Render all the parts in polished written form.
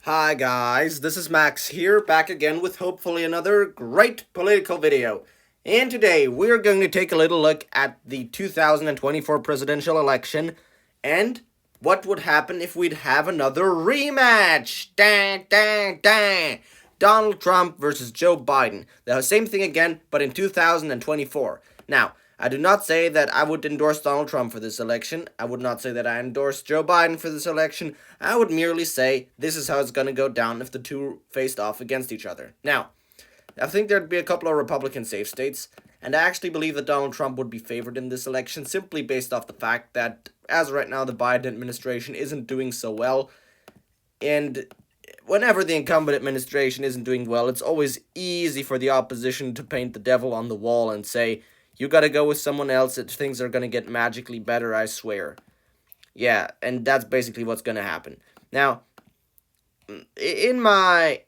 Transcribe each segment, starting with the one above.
Hi guys, this is Max here, back again with hopefully another great political video. And today we're going to take a little look at the 2024 presidential election and what would happen if we'd have another rematch. Dang, dang, dang. Donald Trump versus Joe Biden. The same thing again, but in 2024. Now, I do not say that I would endorse Donald Trump for this election. I would not say that I endorse Joe Biden for this election. I would merely say this is how it's going to go down if the two faced off against each other. Now, I think there'd be a couple of Republican safe states, and I actually believe that Donald Trump would be favored in this election simply based off the fact that, as right now, the Biden administration isn't doing so well, and whenever the incumbent administration isn't doing well, it's always easy for the opposition to paint the devil on the wall and say, you gotta go with someone else, that things are gonna get magically better, I swear. Yeah, and that's basically what's gonna happen. Now, in my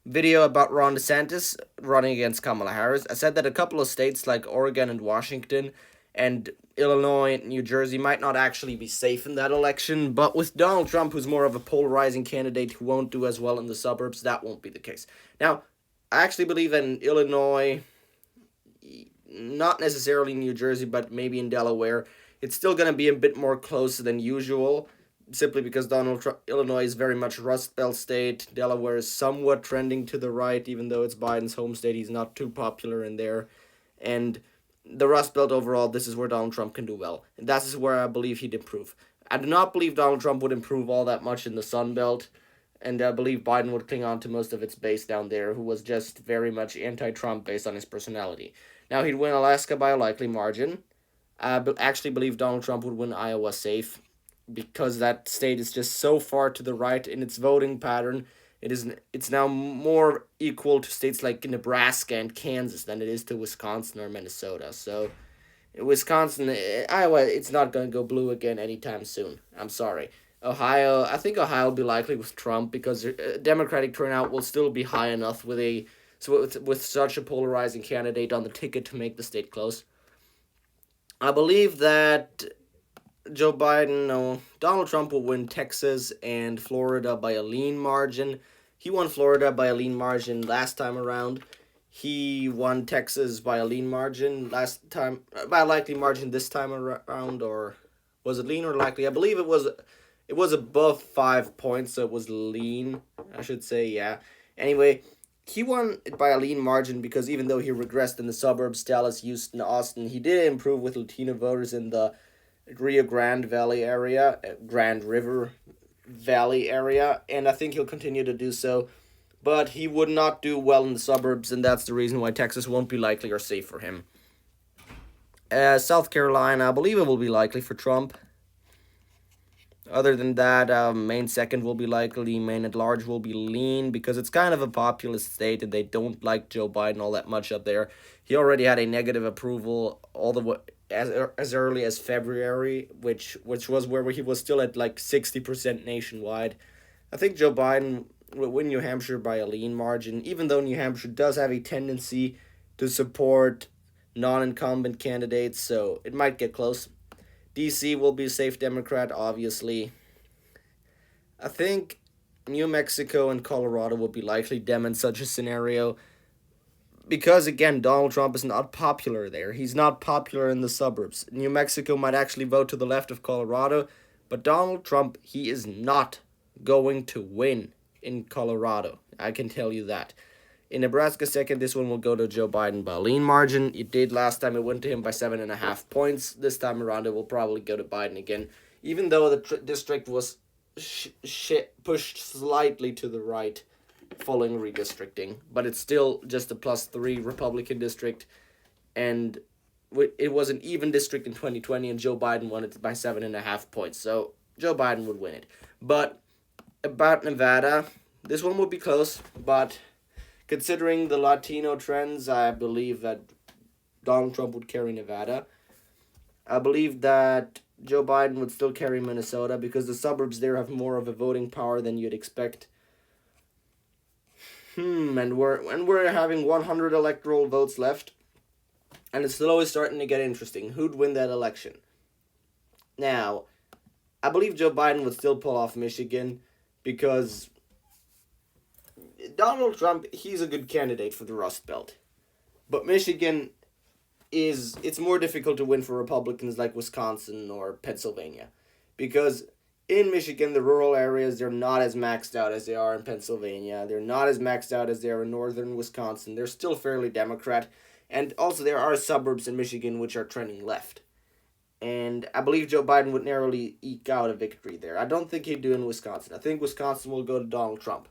video about Ron DeSantis running against Kamala Harris, I said that a couple of states like Oregon and Washington and Illinois and New Jersey might not actually be safe in that election, but with Donald Trump, who's more of a polarizing candidate who won't do as well in the suburbs, that won't be the case. Now, I actually believe that in Illinois, not necessarily New Jersey, but maybe in Delaware, it's still going to be a bit more close than usual, simply because Illinois is very much Rust Belt state. Delaware is somewhat trending to the right, even though it's Biden's home state. He's not too popular in there, and the Rust Belt overall, this is where Donald Trump can do well, and that is where I believe he'd improve. I do not believe Donald Trump would improve all that much in the Sun Belt, and I believe Biden would cling on to most of its base down there, who was just very much anti-Trump based on his personality. Now, he'd win Alaska by a likely margin. I actually believe Donald Trump would win Iowa safe, because that state is just so far to the right in its voting pattern. It's now more equal to states like Nebraska and Kansas than it is to Wisconsin or Minnesota. So Wisconsin, Iowa, it's not going to go blue again anytime soon. I'm sorry. Ohio, I think Ohio will be likely with Trump because Democratic turnout will still be high enough with such a polarizing candidate on the ticket to make the state close. I believe that Donald Trump will win Texas and Florida by a lean margin. He won Florida by a lean margin last time around. He won Texas by a lean margin last time, by a likely margin this time around, or was it lean or likely? I believe it was. It was above 5 points, so it was lean. I should say, yeah. Anyway, he won it by a lean margin because even though he regressed in the suburbs, Dallas, Houston, Austin, he did improve with Latino voters in the Rio Grande Valley area, Grand River Valley area, and I think he'll continue to do so. But he would not do well in the suburbs, and that's the reason why Texas won't be likely or safe for him. South Carolina, I believe it will be likely for Trump. Other than that, Maine second will be likely. Maine at large will be lean because it's kind of a populist state and they don't like Joe Biden all that much up there. He already had a negative approval all the way as early as February, which was where he was still at like 60% nationwide. I think Joe Biden will win New Hampshire by a lean margin, even though New Hampshire does have a tendency to support non-incumbent candidates, so it might get close. DC will be a safe Democrat, obviously. I think New Mexico and Colorado will be likely Dem in such a scenario because, again, Donald Trump is not popular there. He's not popular in the suburbs. New Mexico might actually vote to the left of Colorado, but Donald Trump, he is not going to win in Colorado. I can tell you that. In Nebraska second, this one will go to Joe Biden by a lean margin. It did last time. It went to him by 7.5 points. This time around, it will probably go to Biden again, even though the district was pushed slightly to the right following redistricting. But it's still just a +3 Republican district, and it was an even district in 2020, and Joe Biden won it by 7.5 points. So Joe Biden would win it. But about Nevada, this one would be close, but considering the Latino trends, I believe that Donald Trump would carry Nevada. I believe that Joe Biden would still carry Minnesota because the suburbs there have more of a voting power than you'd expect. And we're having 100 electoral votes left, and it's slowly starting to get interesting. Who'd win that election? Now, I believe Joe Biden would still pull off Michigan because Donald Trump, he's a good candidate for the Rust Belt. But Michigan it's more difficult to win for Republicans like Wisconsin or Pennsylvania. Because in Michigan, the rural areas, they're not as maxed out as they are in Pennsylvania. They're not as maxed out as they are in northern Wisconsin. They're still fairly Democrat. And also, there are suburbs in Michigan which are trending left. And I believe Joe Biden would narrowly eke out a victory there. I don't think he'd do in Wisconsin. I think Wisconsin will go to Donald Trump.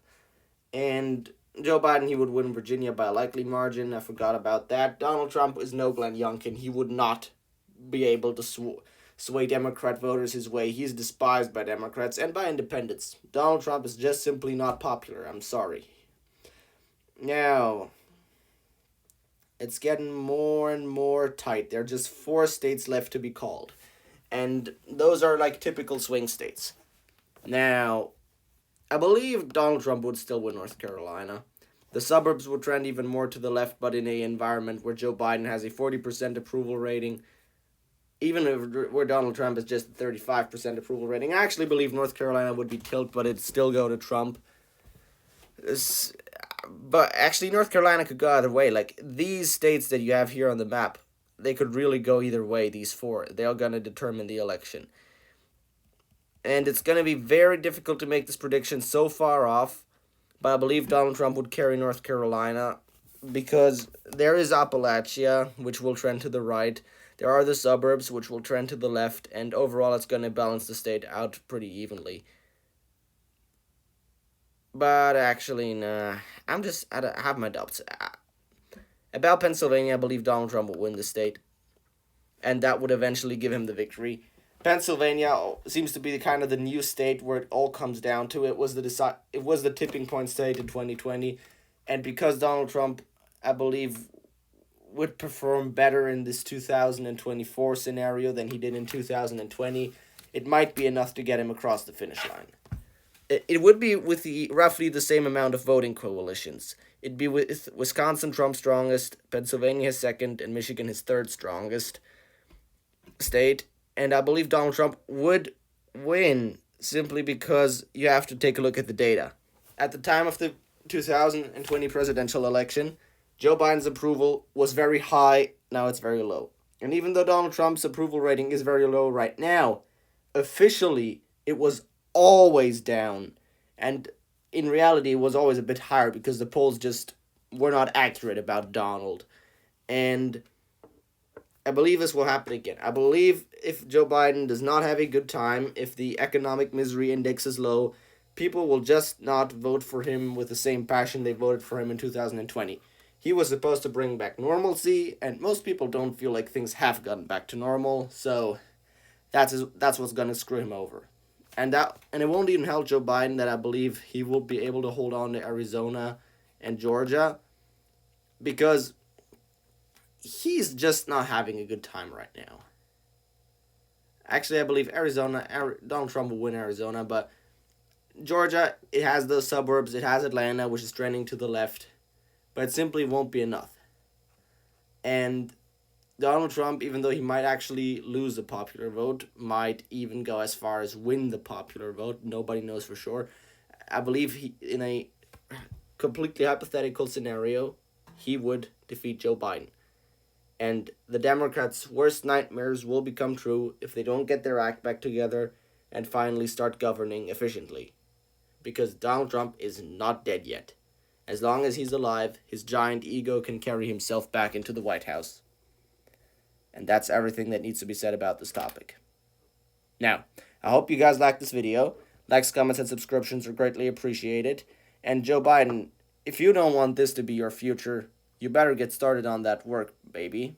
And Joe Biden, he would win Virginia by a likely margin. I forgot about that. Donald Trump is no Glenn Youngkin. He would not be able to sway Democrat voters his way. He's despised by Democrats and by independents. Donald Trump is just simply not popular. I'm sorry. Now, it's getting more and more tight. There are just 4 states left to be called. And those are like typical swing states. Now, I believe Donald Trump would still win North Carolina. The suburbs would trend even more to the left, but in an environment where Joe Biden has a 40% approval rating, even if where Donald Trump is just 35% approval rating. I actually believe North Carolina would be tilt, but it'd still go to Trump. But actually, North Carolina could go either way. Like, these states that you have here on the map, they could really go either way, these 4. They're going to determine the election. And it's going to be very difficult to make this prediction so far off, but I believe Donald Trump would carry North Carolina because there is Appalachia, which will trend to the right. There are the suburbs, which will trend to the left, and overall it's going to balance the state out pretty evenly. But actually, nah, I have my doubts. About Pennsylvania, I believe Donald Trump will win the state, and that would eventually give him the victory. Pennsylvania seems to be the new state where it all comes down to. It was the tipping point state in 2020, and because Donald Trump, I believe, would perform better in this 2024 scenario than he did in 2020, it might be enough to get him across the finish line. It would be with roughly the same amount of voting coalitions. It'd be with Wisconsin Trump's strongest, Pennsylvania his second, and Michigan his third strongest state. And I believe Donald Trump would win simply because you have to take a look at the data. At the time of the 2020 presidential election, Joe Biden's approval was very high, now it's very low. And even though Donald Trump's approval rating is very low right now, officially it was always down. And in reality, it was always a bit higher because the polls just were not accurate about Donald. And I believe this will happen again. I believe if Joe Biden does not have a good time, if the economic misery index is low, people will just not vote for him with the same passion they voted for him in 2020. He was supposed to bring back normalcy, and most people don't feel like things have gotten back to normal, so that's what's going to screw him over. And it won't even help Joe Biden that I believe he will be able to hold on to Arizona and Georgia, because he's just not having a good time right now. Actually, I believe Donald Trump will win Arizona, but Georgia, it has the suburbs, it has Atlanta, which is trending to the left, but it simply won't be enough. And Donald Trump, even though he might actually lose the popular vote, might even go as far as win the popular vote. Nobody knows for sure. I believe in a completely hypothetical scenario, he would defeat Joe Biden. And the Democrats' worst nightmares will become true if they don't get their act back together and finally start governing efficiently. Because Donald Trump is not dead yet. As long as he's alive, his giant ego can carry himself back into the White House. And that's everything that needs to be said about this topic. Now, I hope you guys liked this video. Likes, comments, and subscriptions are greatly appreciated. And Joe Biden, if you don't want this to be your future, you better get started on that work, baby.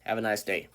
Have a nice day.